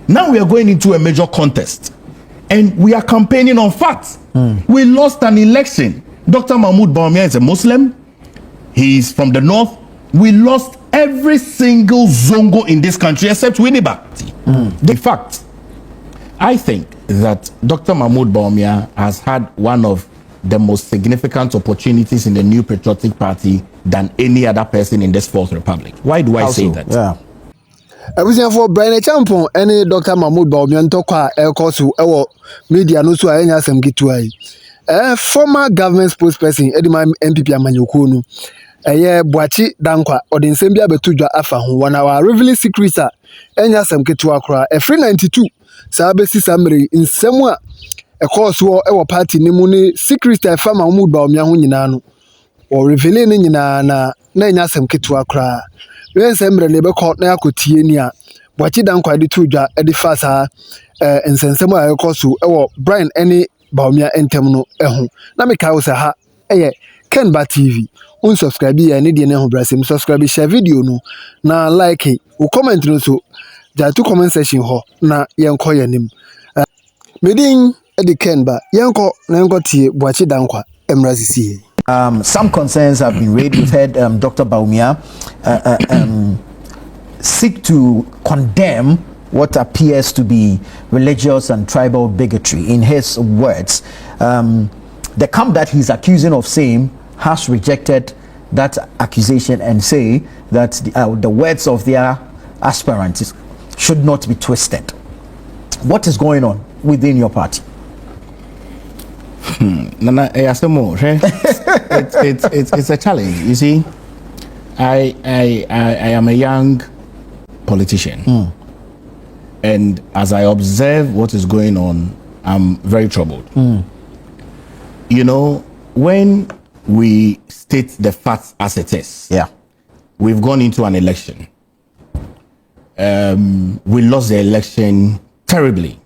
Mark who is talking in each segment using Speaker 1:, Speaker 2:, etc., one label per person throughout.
Speaker 1: Now we are going into a major contest, and we are campaigning on facts. We lost an election. Dr. Mahmoud Bawumia is a Muslim. He is from the north. We lost every single zongo in this country except Winneba. The fact, I think that Dr. Mahmoud Bawumia has had one of the most significant opportunities in the New Patriotic Party than any other person in this Fourth Republic. Why do I say that?
Speaker 2: Yeah. Everything for Bryan Champion, any Dr. Mahmoud Bawumia Ntokwa Elkosu, Ewo media no so anya asem gitu former government spokesperson Edima MPP Amanyokunu Boachi Dankwa odinsem bia betudwa afa ho wana wa revealing secrets anya asem ketu akora free 92 saa besi samre nsem a ekoso ewo party ni mu ni secret afa Mahmoud Bawumia ho nyina no o revealing ni nyina na anya asem ketu akora when semre ne be court na akotie ni a Boachi Dankwa de tudwa de fa saa nsensem a ekoso ewo Bryan any Bawumia entem no eho na me kawo sa ha Kenba TV unsubscribe ya ne de ne ho brasem subscribe share video no na like wo comment no so ja to comment section ho na yenko yanim medin edi Kenba yenko na yenko tie Boachi Dankwa emrazisi.
Speaker 3: Some concerns have been raised. We've heard Dr. Bawumia seek to condemn what appears to be religious and tribal bigotry. In his words, the camp that he's accusing of saying has rejected that accusation and say that the words of their aspirants should not be twisted. What is going on within your party?
Speaker 1: Nana, it's a challenge. You see, I am a young politician. And as I observe what is going on, I'm very troubled. You know, when we state the facts as it is, we've gone into an election. We lost the election terribly.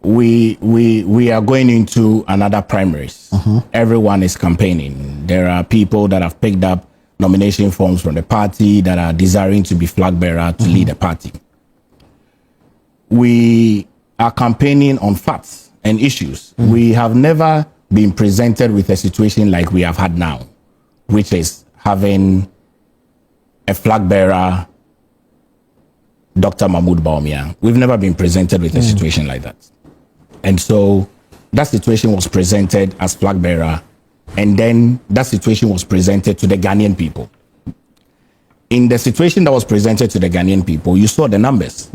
Speaker 1: We are going into another primaries. Everyone is campaigning. There are people that have picked up nomination forms from the party that are desiring to be flag bearer to lead the party. We are campaigning on facts and issues. We have never been presented with a situation like we have had now, which is having a flag bearer, Dr. Mahmoud Bawumia. We've never been presented with a situation like that. And so that situation was presented as flag bearer, and then that situation was presented to the Ghanaian people. In the situation that was presented to the Ghanaian people, you saw the numbers.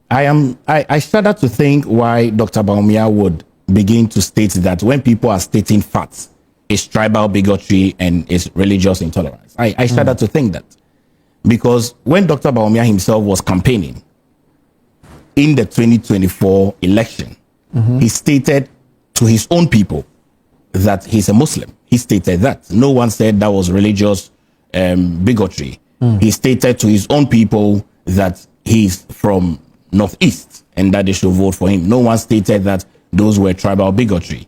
Speaker 1: I started to think why Dr. Bawumia would begin to state that when people are stating facts, it's tribal bigotry and it's religious intolerance. I started to think that. Because when Dr. Bawumia himself was campaigning in the 2024 election, he stated to his own people that he's a Muslim. He stated that. No one said that was religious bigotry. He stated to his own people that he's from Northeast and that they should vote for him. No one stated that those were tribal bigotry.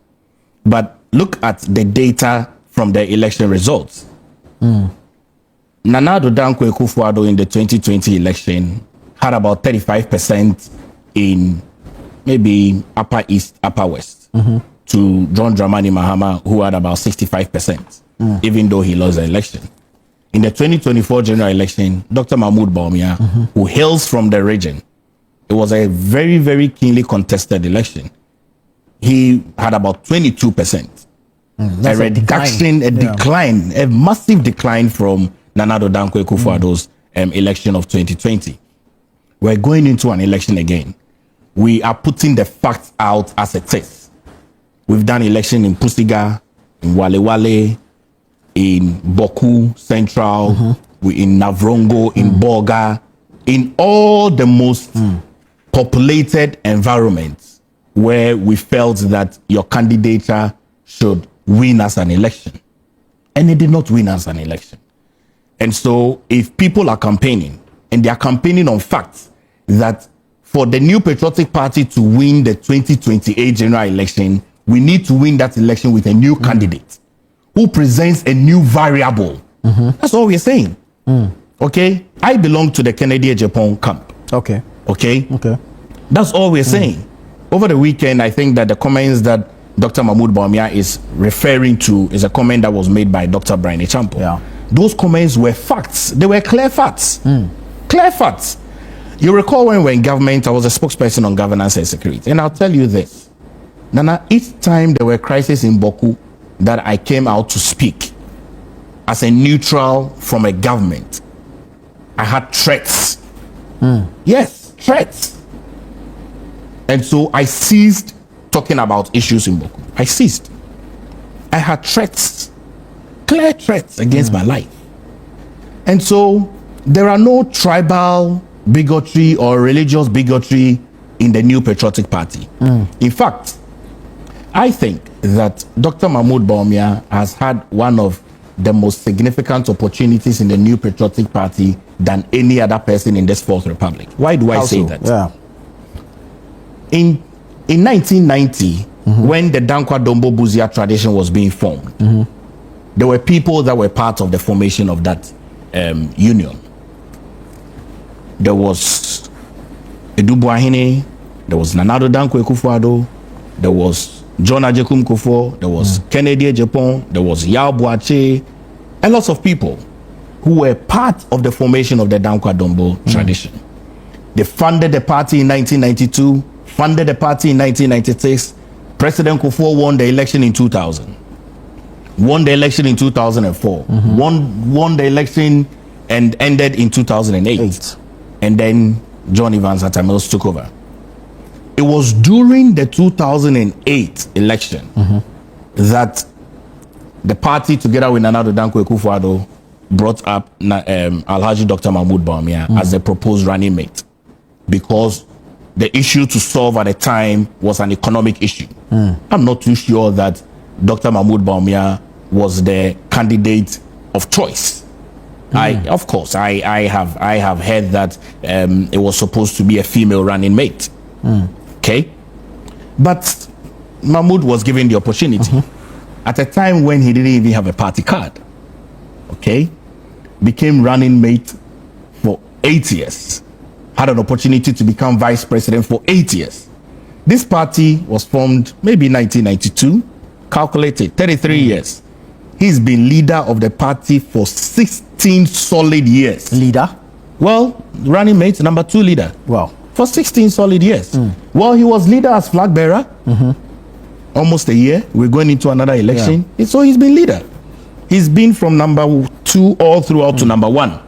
Speaker 1: But look at the data from the election results. Nana Addo in the 2020 election had about 35% in maybe Upper East, Upper West, to John Dramani Mahama, who had about 65%, even though he lost the election. In the 2024 general election, Dr. Mahmoud Bawumia, who hails from the region, it was a very, very keenly contested election. He had about 22%. A reduction, a decline, a massive decline from Nana Addo election of 2020. We're going into an election again. We are putting the facts out as it is. We've done election in Pusiga, in Wale Wale, in Boku Central, in Navrongo, in Boga, in all the most populated environments where we felt that your candidature should win as an election. And it did not win as an election. And so if people are campaigning, and they are campaigning on facts, that for the New Patriotic Party to win the 2028 general election, we need to win that election with a new candidate who presents a new variable. That's all we're saying. Okay? I belong to the Kennedy Japan camp.
Speaker 3: Okay.
Speaker 1: Okay?
Speaker 3: Okay.
Speaker 1: That's all we're saying. Over the weekend, I think that the comments that Dr. Mahmoud Bawumia is referring to is a comment that was made by Dr. Bryan Echampo.
Speaker 3: Yeah.
Speaker 1: Those comments were facts. They were clear facts. Clear facts. You recall when we were in government, I was a spokesperson on governance and security. And I'll tell you this. Nana, each time there were crises in Boku that I came out to speak as a neutral from a government, I had threats. Yes, threats. And so I ceased talking about issues in Boku. I ceased. I had threats, clear threats against my life. And so there are no tribal bigotry or religious bigotry in the New Patriotic Party. In fact, I think that Dr. Mahmoud Bawumia has had one of the most significant opportunities in the New Patriotic Party than any other person in this Fourth Republic. Why do I say that?
Speaker 3: Yeah.
Speaker 1: In 1990, when the Dankwa Dombo Buzia tradition was being formed, there were people that were part of the formation of that union. There was Edu Buahine, there was Nana Addo Dankwa Ekufuado, there was John Ajekum Kufo, there was Kennedy Ejapon, there was Yao Boache, and lots of people who were part of the formation of the Dankwa Dombo tradition. They funded the party in 1992, funded the party in 1996. President Kufuor won the election in 2000. Won the election in 2004. Won the election and ended in 2008. And then John Evans Atamils took over. It was during the 2008 election that the party, together with Nana Addo Dankwa Ekufuado, brought up Alhaji Dr. Mahmoud Bawumia as the proposed running mate, because the issue to solve at the time was an economic issue. I'm not too sure that Dr. Mahmoud Bawumia was the candidate of choice. Of course, I have heard that it was supposed to be a female running mate. Okay, but Mahmoud was given the opportunity at a time when he didn't even have a party card. Okay, became running mate for 8 years. Had an opportunity to become vice president for 8 years. This party was formed maybe 1992, calculated 33 years. He's been leader of the party for 16 solid years.
Speaker 3: Leader?
Speaker 1: Well, running mate, number 2 leader.
Speaker 3: Wow.
Speaker 1: For 16 solid years. Well, he was leader as flag bearer. Almost a year. We're going into another election. So he's been leader. He's been from number 2 all throughout to number 1.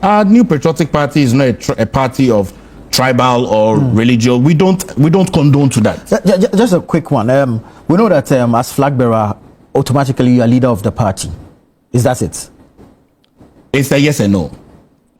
Speaker 1: Our New Patriotic Party is not a party of tribal or religious. We don't condone to that.
Speaker 3: Just a quick one. We know that as flag bearer, automatically you are leader of the party. Is that it?
Speaker 1: It's a yes and no.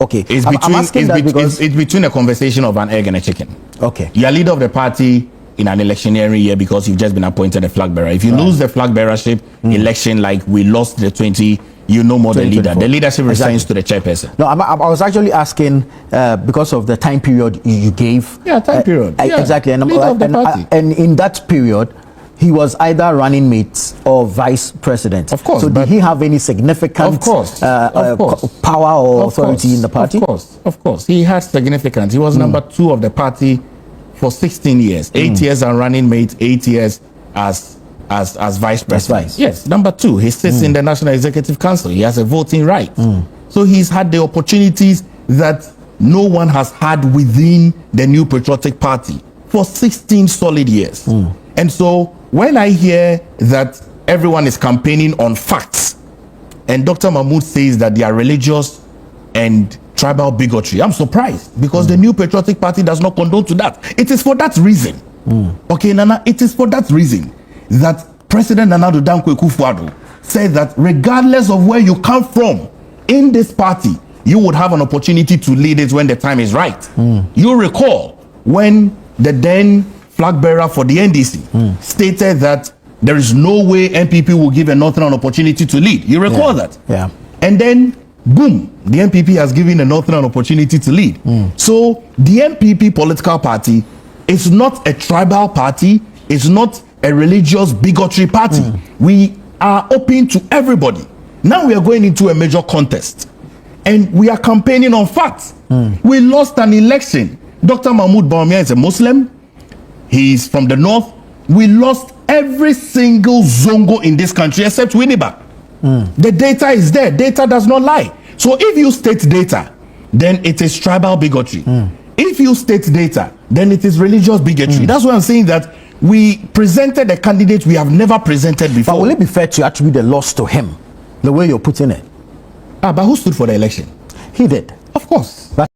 Speaker 3: Okay.
Speaker 1: It's between a conversation of an egg and a chicken.
Speaker 3: Okay.
Speaker 1: You are leader of the party in an electioneering year because you've just been appointed a flag bearer. If you lose the flag bearership election, like we lost the 20, you no more the leader. The leadership resigns to the chairperson.
Speaker 3: No, I was actually asking because of the time period you gave.
Speaker 1: Yeah, time period.
Speaker 3: Exactly. And,
Speaker 1: leader of the party.
Speaker 3: And in that period, he was either running mate or vice president.
Speaker 1: Of course.
Speaker 3: So did he have any significant power or authority in the party?
Speaker 1: Of course. He has significance. He was number 2 of the party for 16 years. 8 years as running mate, 8 years as vice president. Yes, number 2. He sits in the National Executive Council. He has a voting right. So he's had the opportunities that no one has had within the New Patriotic Party for 16 solid years. And so when I hear that everyone is campaigning on facts and Dr. Mahmoud says that they are religious and tribal bigotry, I'm surprised, because the New Patriotic Party does not condone to that. It is for that reason. Okay, Nana, it is for that reason that President Nana Addo Dankwa Ekufuado said that regardless of where you come from in this party, you would have an opportunity to lead it when the time is right. You recall when the then flag bearer for the NDC stated that there is no way NPP will give a Northern an opportunity to lead. You recall that?
Speaker 3: Yeah.
Speaker 1: And then, boom, the NPP has given a Northern an opportunity to lead. So the NPP political party is not a tribal party. It's not a religious bigotry party. We are open to everybody. Now we are going into a major contest and we are campaigning on facts. We lost an election Dr. Mahmoud Bawumia is a Muslim. He's from the north. We lost every single Zongo in this country except Winneba. The data is there. Data does not lie. So if you state data, then it is tribal bigotry. If you state data, then it is religious bigotry. That's why I'm saying that we presented a candidate we have never presented before.
Speaker 3: But will it be fair to attribute the loss to him, the way you're putting it?
Speaker 1: But who stood for the election?
Speaker 3: He did.
Speaker 1: Of course.
Speaker 3: But